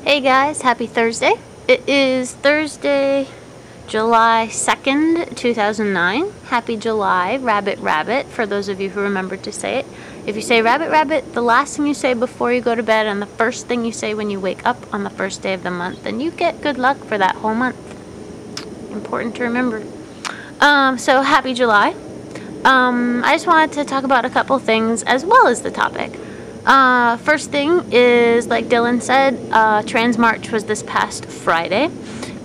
Hey guys, happy Thursday. It is Thursday, July 2nd, 2009. Happy July, rabbit rabbit, for those of you who remembered to say it. If you say rabbit rabbit, the last thing you say before you go to bed and the first thing you say when you wake up on the first day of the month, then you get good luck for that whole month. Important to remember. So happy July. I just wanted to talk about a couple things as well as the topic. First thing is, like Dylan said, Trans March was this past Friday,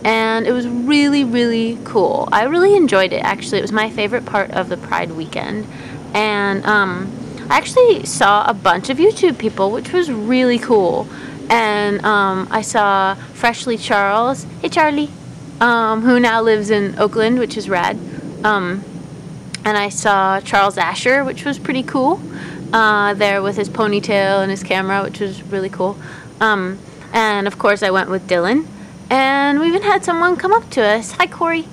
and it was really, really cool. I really enjoyed it, actually. It was my favorite part of the Pride weekend, and I actually saw a bunch of YouTube people, which was really cool. And I saw Freshly Charles, hey Charlie, who now lives in Oakland, which is rad. And I saw Charles Asher, which was pretty cool. There with his ponytail and his camera, which was really cool. And of course I went with Dylan, and we even had someone come up to us, hi Corey,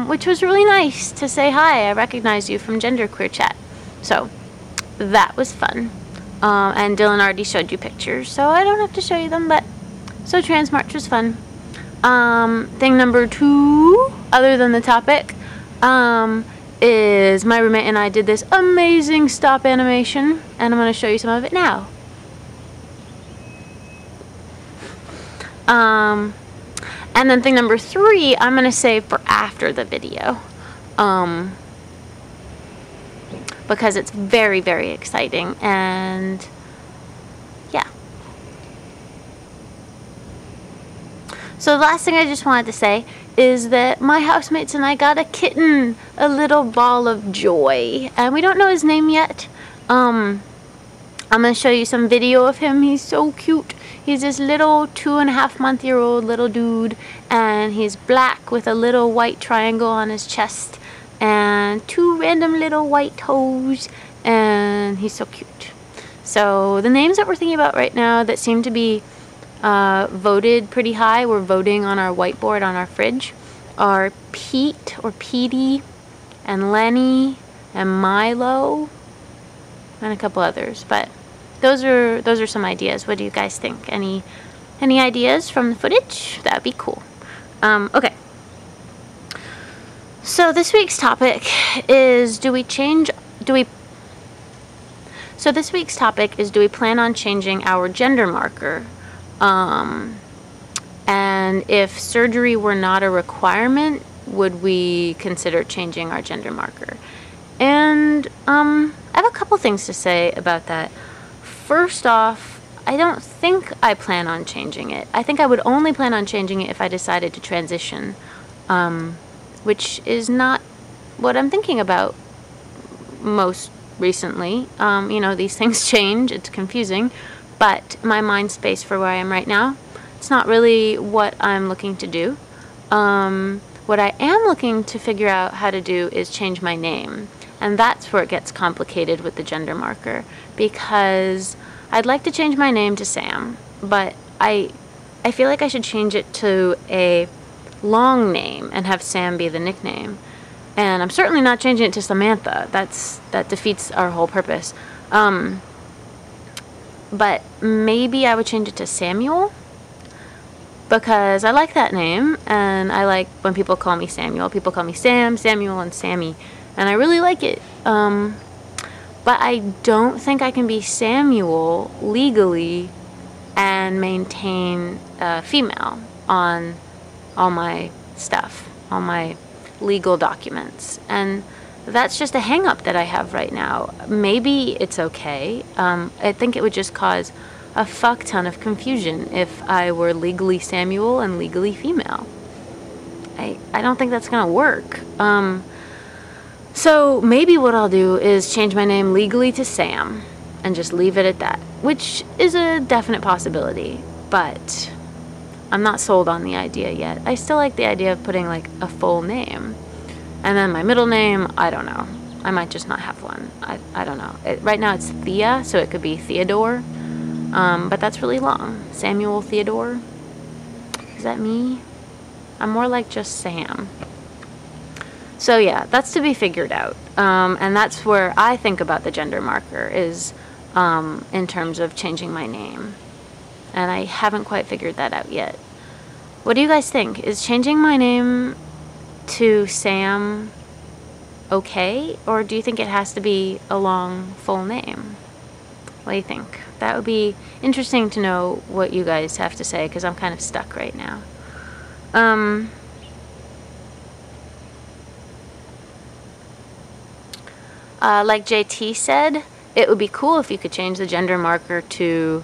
which was really nice to say hi. I recognized you from GenderqueerChat, so that was fun. And Dylan already showed you pictures, so I don't have to show you them, but so Trans March was fun. Thing number 2, other than the topic, is my roommate and I did this amazing stop animation, and I'm going to show you some of it now. And then thing number 3, I'm going to save for after the video, because it's very, very exciting, and yeah. So the last thing I just wanted to say is that my housemates and I got a kitten, a little ball of joy, and we don't know his name yet. I'm gonna show you some video of him. He's so cute. He's this little 2.5-month-old little dude, and he's black with a little white triangle on his chest and 2 random little white toes, and he's so cute. So the names that we're thinking about right now that seem to be voted pretty high, we're voting on our whiteboard on our fridge, are Pete or Petey and Lenny and Milo and a couple others, but those are some ideas. What do you guys think? Any ideas from the footage? That'd be cool. Okay, so this week's topic is do we plan on changing our gender marker? And if surgery were not a requirement, would we consider changing our gender marker? And I have a couple things to say about that. First off, I don't think I plan on changing it. I think I would only plan on changing it if I decided to transition, which is not what I'm thinking about most recently. You know, these things change, it's confusing. But my mind space for where I am right now, it's not really what I'm looking to do. What I am looking to figure out how to do is change my name. And that's where it gets complicated with the gender marker. Because I'd like to change my name to Sam, but I feel like I should change it to a long name and have Sam be the nickname. And I'm certainly not changing it to Samantha. That defeats our whole purpose. But maybe I would change it to Samuel, because I like that name, and I like when people call me Samuel. People call me Sam, Samuel, and Sammy, and I really like it. But I don't think I can be Samuel legally and maintain female on all my stuff, all my legal documents, and that's just a hang-up that I have right now. Maybe it's okay. I think it would just cause a fuck ton of confusion if I were legally Samuel and legally female. I don't think that's gonna work. So maybe what I'll do is change my name legally to Sam and just leave it at that, which is a definite possibility, but I'm not sold on the idea yet. I still like the idea of putting like a full name. And then my middle name, I don't know. I might just not have one. I don't know. Right now it's Thea, so it could be Theodore. But that's really long. Samuel Theodore. Is that me? I'm more like just Sam. So yeah, that's to be figured out. And that's where I think about the gender marker is in terms of changing my name. and I haven't quite figured that out yet. What do you guys think? Is changing my name to Sam okay, or do you think it has to be a long full name? What do you think? That would be interesting to know what you guys have to say, because I'm kind of stuck right now. Like JT said, it would be cool if you could change the gender marker to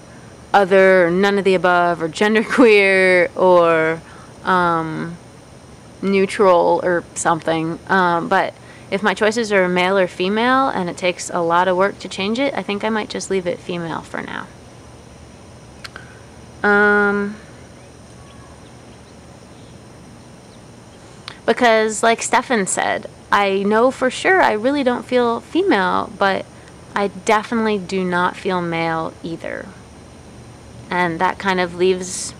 other, or none of the above, or genderqueer, or neutral, or something. But if my choices are male or female, and it takes a lot of work to change it, I think I might just leave it female for now. Because, like Stefan said, I know for sure I really don't feel female, but I definitely do not feel male either. And that kind of leaves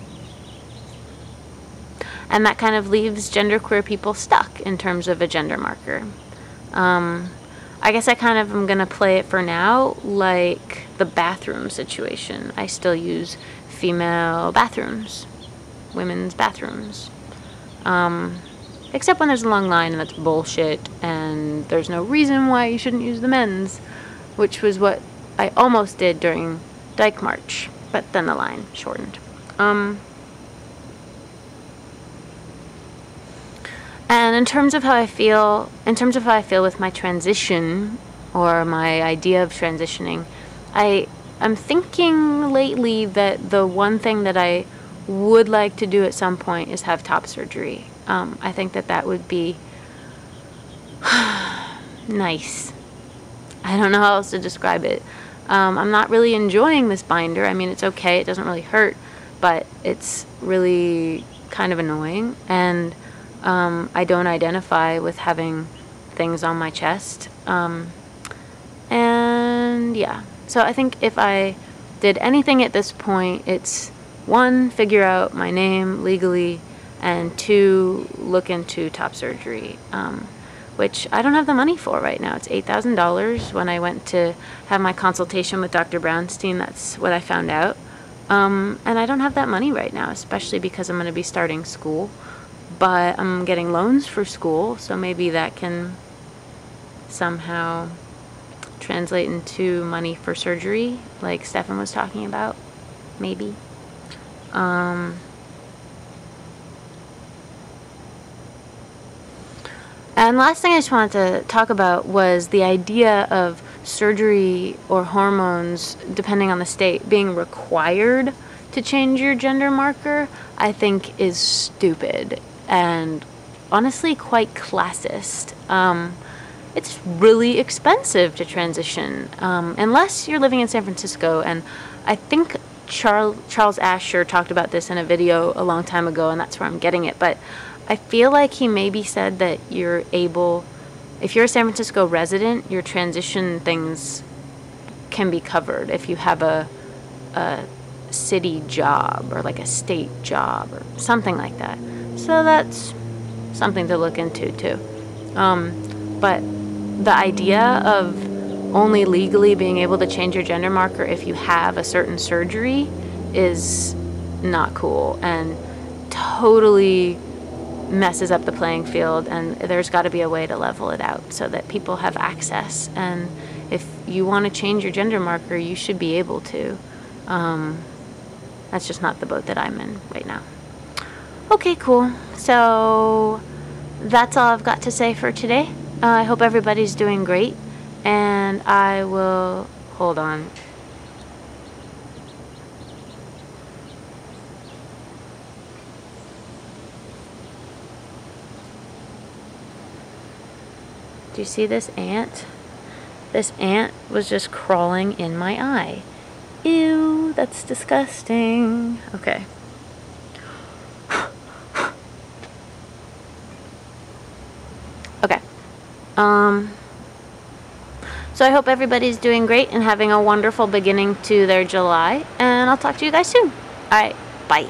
genderqueer people stuck in terms of a gender marker. I guess I kind of am gonna play it for now like the bathroom situation. I still use female bathrooms, women's bathrooms. Except when there's a long line and that's bullshit and there's no reason why you shouldn't use the men's, which was what I almost did during Dyke March, but then the line shortened. And in terms of how I feel with my transition, or my idea of transitioning, I'm thinking lately that the one thing that I would like to do at some point is have top surgery. I think that would be nice. I don't know how else to describe it. I'm not really enjoying this binder. I mean, it's okay, it doesn't really hurt, but it's really kind of annoying, and I don't identify with having things on my chest. And yeah, so I think if I did anything at this point, it's 1, figure out my name legally, and 2, look into top surgery, which I don't have the money for right now. It's $8,000. When I went to have my consultation with Dr. Brownstein, that's what I found out. And I don't have that money right now, especially because I'm going to be starting school. But I'm getting loans for school, so maybe that can somehow translate into money for surgery, like Stefan was talking about, maybe. And last thing I just wanted to talk about was the idea of surgery or hormones, depending on the state, being required to change your gender marker, I think is stupid and honestly quite classist. It's really expensive to transition, unless you're living in San Francisco, and I think Charles Asher talked about this in a video a long time ago, and that's where I'm getting it, but I feel like he maybe said that you're able, if you're a San Francisco resident, your transition things can be covered if you have a city job or like a state job or something like that. So that's something to look into too. But the idea of only legally being able to change your gender marker if you have a certain surgery is not cool and totally messes up the playing field, and there's got to be a way to level it out so that people have access. And if you want to change your gender marker, you should be able to. That's just not the boat that I'm in right now. Okay, cool. So that's all I've got to say for today. I hope everybody's doing great, and I will hold on. Do you see this ant? This ant was just crawling in my eye. Ew, that's disgusting. Okay. Okay. So I hope everybody's doing great and having a wonderful beginning to their July, and I'll talk to you guys soon. All right, bye.